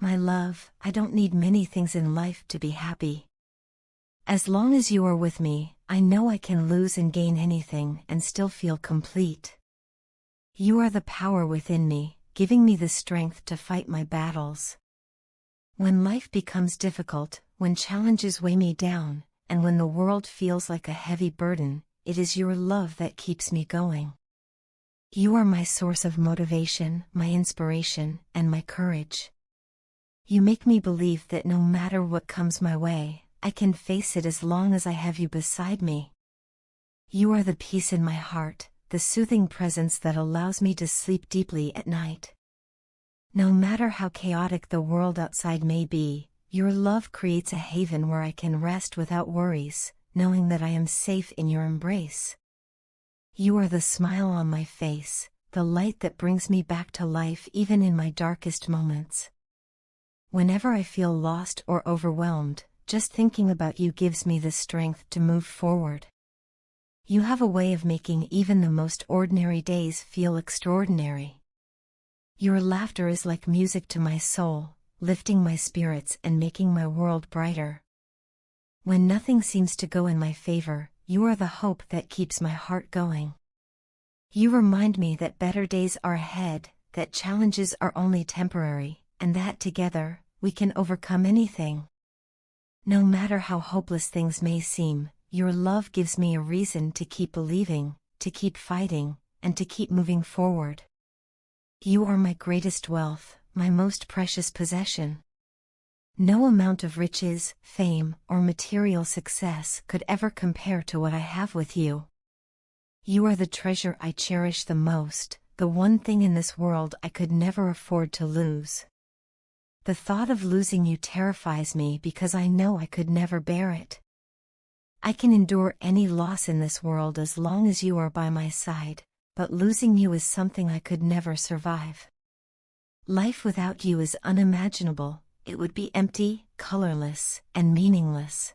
My love, I don't need many things in life to be happy. As long as you are with me, I know I can lose and gain anything and still feel complete. You are the power within me, giving me the strength to fight my battles. When life becomes difficult, when challenges weigh me down, and when the world feels like a heavy burden, it is your love that keeps me going. You are my source of motivation, my inspiration, and my courage. You make me believe that no matter what comes my way, I can face it as long as I have you beside me. You are the peace in my heart, the soothing presence that allows me to sleep deeply at night. No matter how chaotic the world outside may be, your love creates a haven where I can rest without worries, knowing that I am safe in your embrace. You are the smile on my face, the light that brings me back to life even in my darkest moments. Whenever I feel lost or overwhelmed, just thinking about you gives me the strength to move forward. You have a way of making even the most ordinary days feel extraordinary. Your laughter is like music to my soul, lifting my spirits and making my world brighter. When nothing seems to go in my favor, you are the hope that keeps my heart going. You remind me that better days are ahead, that challenges are only temporary, and that together, we can overcome anything. No matter how hopeless things may seem, your love gives me a reason to keep believing, to keep fighting, and to keep moving forward. You are my greatest wealth, my most precious possession. No amount of riches, fame, or material success could ever compare to what I have with you. You are the treasure I cherish the most, the one thing in this world I could never afford to lose. The thought of losing you terrifies me because I know I could never bear it. I can endure any loss in this world as long as you are by my side, but losing you is something I could never survive. Life without you is unimaginable, it would be empty, colorless, and meaningless.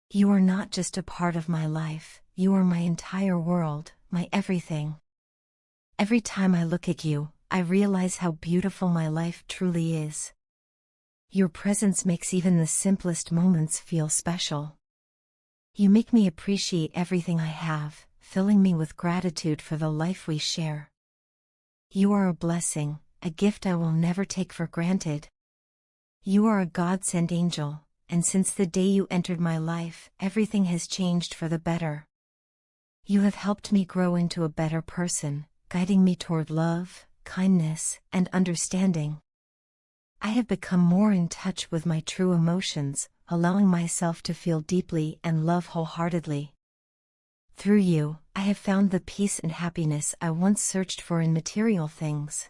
You are not just a part of my life, you are my entire world, my everything. Every time I look at you, I realize how beautiful my life truly is. Your presence makes even the simplest moments feel special. You make me appreciate everything I have, filling me with gratitude for the life we share. You are a blessing, a gift I will never take for granted. You are a God-sent angel, and since the day you entered my life, everything has changed for the better. You have helped me grow into a better person, guiding me toward love, kindness, and understanding. I have become more in touch with my true emotions, allowing myself to feel deeply and love wholeheartedly. Through you, I have found the peace and happiness I once searched for in material things.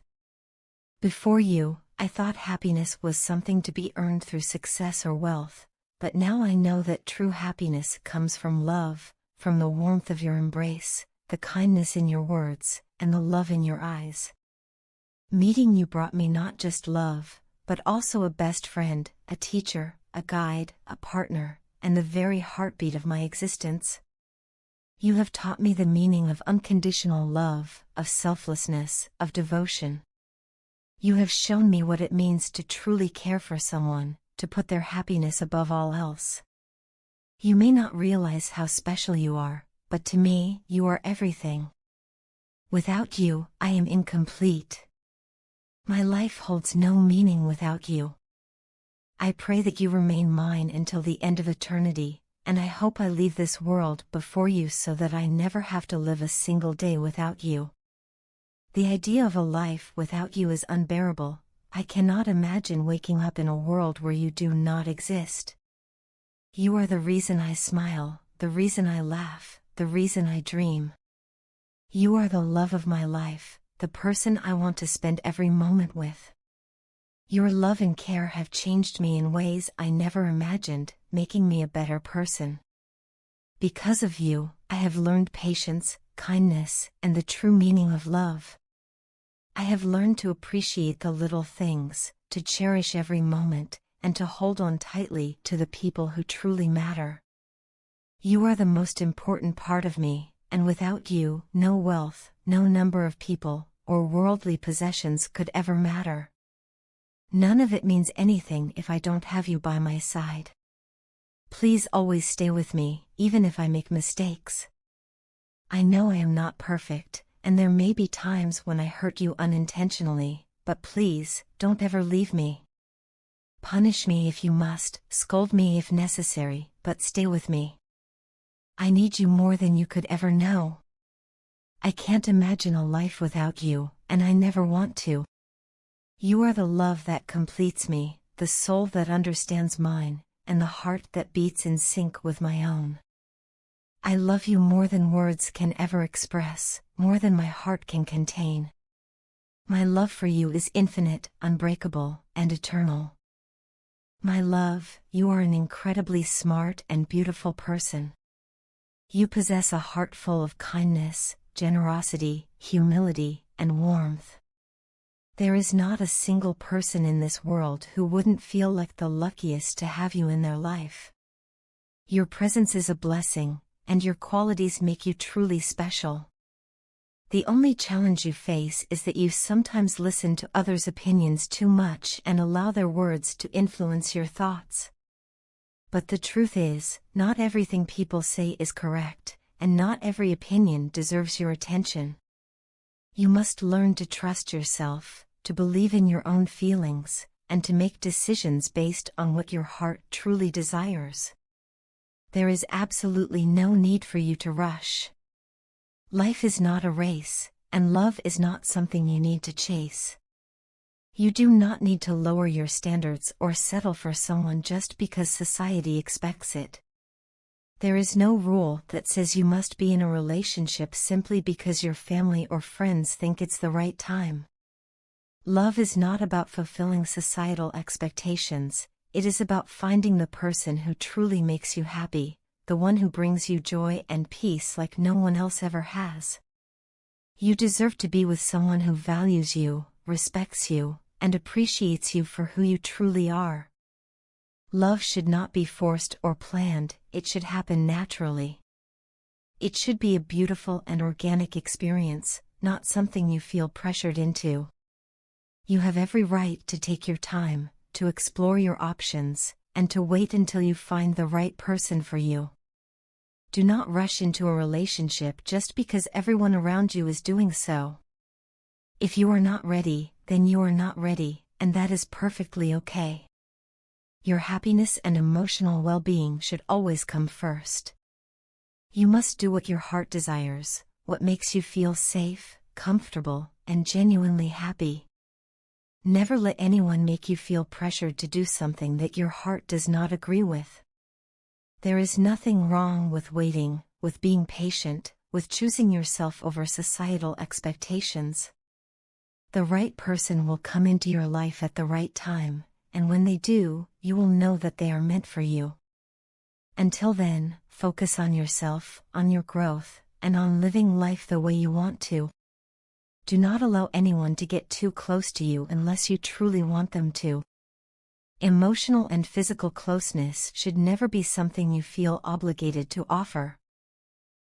Before you, I thought happiness was something to be earned through success or wealth, but now I know that true happiness comes from love, from the warmth of your embrace, the kindness in your words, and the love in your eyes. Meeting you brought me not just love, but also a best friend, a teacher, a guide, a partner, and the very heartbeat of my existence. You have taught me the meaning of unconditional love, of selflessness, of devotion. You have shown me what it means to truly care for someone, to put their happiness above all else. You may not realize how special you are, but to me, you are everything. Without you, I am incomplete. My life holds no meaning without you. I pray that you remain mine until the end of eternity, and I hope I leave this world before you so that I never have to live a single day without you. The idea of a life without you is unbearable. I cannot imagine waking up in a world where you do not exist. You are the reason I smile, the reason I laugh, the reason I dream. You are the love of my life, the person I want to spend every moment with. Your love and care have changed me in ways I never imagined, making me a better person. Because of you, I have learned patience, kindness, and the true meaning of love. I have learned to appreciate the little things, to cherish every moment, and to hold on tightly to the people who truly matter. You are the most important part of me, and without you, no wealth, no number of people, or worldly possessions could ever matter. None of it means anything if I don't have you by my side. Please always stay with me, even if I make mistakes. I know I am not perfect, and there may be times when I hurt you unintentionally, but please, don't ever leave me. Punish me if you must, scold me if necessary, but stay with me. I need you more than you could ever know. I can't imagine a life without you, and I never want to. You are the love that completes me, the soul that understands mine, and the heart that beats in sync with my own. I love you more than words can ever express, more than my heart can contain. My love for you is infinite, unbreakable, and eternal. My love, you are an incredibly smart and beautiful person. You possess a heart full of kindness, generosity, humility, and warmth. There is not a single person in this world who wouldn't feel like the luckiest to have you in their life. Your presence is a blessing, and your qualities make you truly special. The only challenge you face is that you sometimes listen to others' opinions too much and allow their words to influence your thoughts. But the truth is, not everything people say is correct, and not every opinion deserves your attention. You must learn to trust yourself, to believe in your own feelings, and to make decisions based on what your heart truly desires. There is absolutely no need for you to rush. Life is not a race, and love is not something you need to chase. You do not need to lower your standards or settle for someone just because society expects it. There is no rule that says you must be in a relationship simply because your family or friends think it's the right time. Love is not about fulfilling societal expectations, it is about finding the person who truly makes you happy, the one who brings you joy and peace like no one else ever has. You deserve to be with someone who values you, respects you, and appreciates you for who you truly are. Love should not be forced or planned, it should happen naturally. It should be a beautiful and organic experience, not something you feel pressured into. You have every right to take your time, to explore your options, and to wait until you find the right person for you. Do not rush into a relationship just because everyone around you is doing so. If you are not ready, then you are not ready, and that is perfectly okay. Your happiness and emotional well-being should always come first. You must do what your heart desires, what makes you feel safe, comfortable, and genuinely happy. Never let anyone make you feel pressured to do something that your heart does not agree with. There is nothing wrong with waiting, with being patient, with choosing yourself over societal expectations. The right person will come into your life at the right time, and when they do, you will know that they are meant for you. Until then, focus on yourself, on your growth, and on living life the way you want to. Do not allow anyone to get too close to you unless you truly want them to. Emotional and physical closeness should never be something you feel obligated to offer.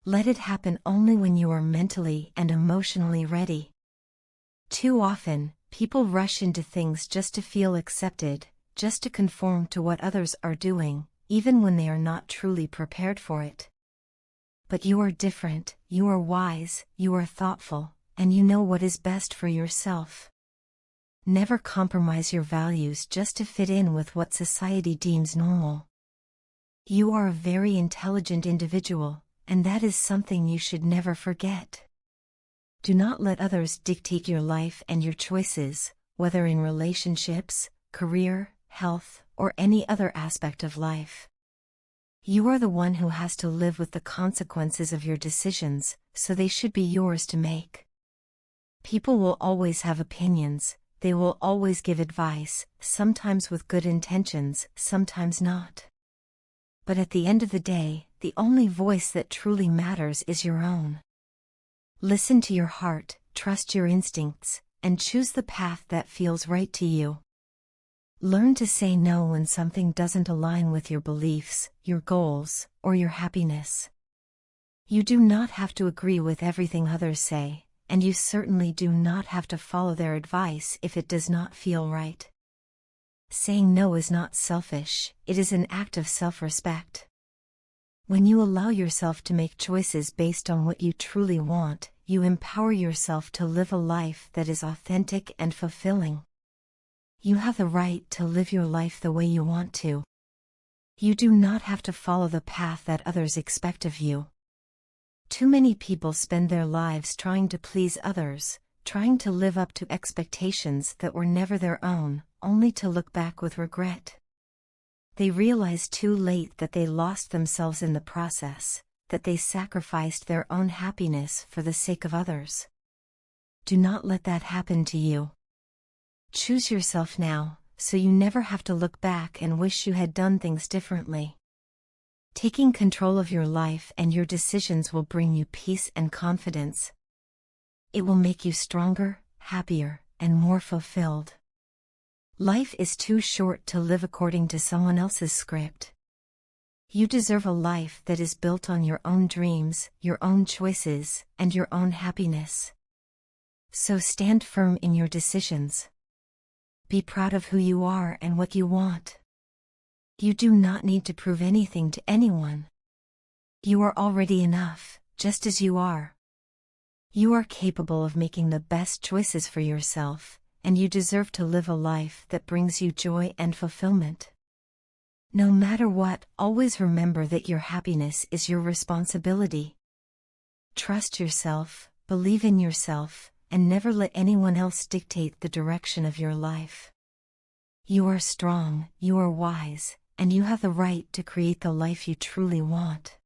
Let it happen only when you are mentally and emotionally ready. Too often, people rush into things just to feel accepted, just to conform to what others are doing, even when they are not truly prepared for it. But you are different, you are wise, you are thoughtful, and you know what is best for yourself. Never compromise your values just to fit in with what society deems normal. You are a very intelligent individual, and that is something you should never forget. Do not let others dictate your life and your choices, whether in relationships, career, health, or any other aspect of life. You are the one who has to live with the consequences of your decisions, so they should be yours to make. People will always have opinions, they will always give advice, sometimes with good intentions, sometimes not. But at the end of the day, the only voice that truly matters is your own. Listen to your heart, trust your instincts, and choose the path that feels right to you. Learn to say no when something doesn't align with your beliefs, your goals, or your happiness. You do not have to agree with everything others say, and you certainly do not have to follow their advice if it does not feel right. Saying no is not selfish, it is an act of self-respect. When you allow yourself to make choices based on what you truly want, you empower yourself to live a life that is authentic and fulfilling. You have the right to live your life the way you want to. You do not have to follow the path that others expect of you. Too many people spend their lives trying to please others, trying to live up to expectations that were never their own, only to look back with regret. They realize too late that they lost themselves in the process, that they sacrificed their own happiness for the sake of others. Do not let that happen to you. Choose yourself now, so you never have to look back and wish you had done things differently. Taking control of your life and your decisions will bring you peace and confidence. It will make you stronger, happier, and more fulfilled. Life is too short to live according to someone else's script. You deserve a life that is built on your own dreams, your own choices, and your own happiness. So stand firm in your decisions. Be proud of who you are and what you want. You do not need to prove anything to anyone. You are already enough, just as you are. You are capable of making the best choices for yourself, and you deserve to live a life that brings you joy and fulfillment. No matter what, always remember that your happiness is your responsibility. Trust yourself, believe in yourself, and never let anyone else dictate the direction of your life. You are strong, you are wise, and you have the right to create the life you truly want.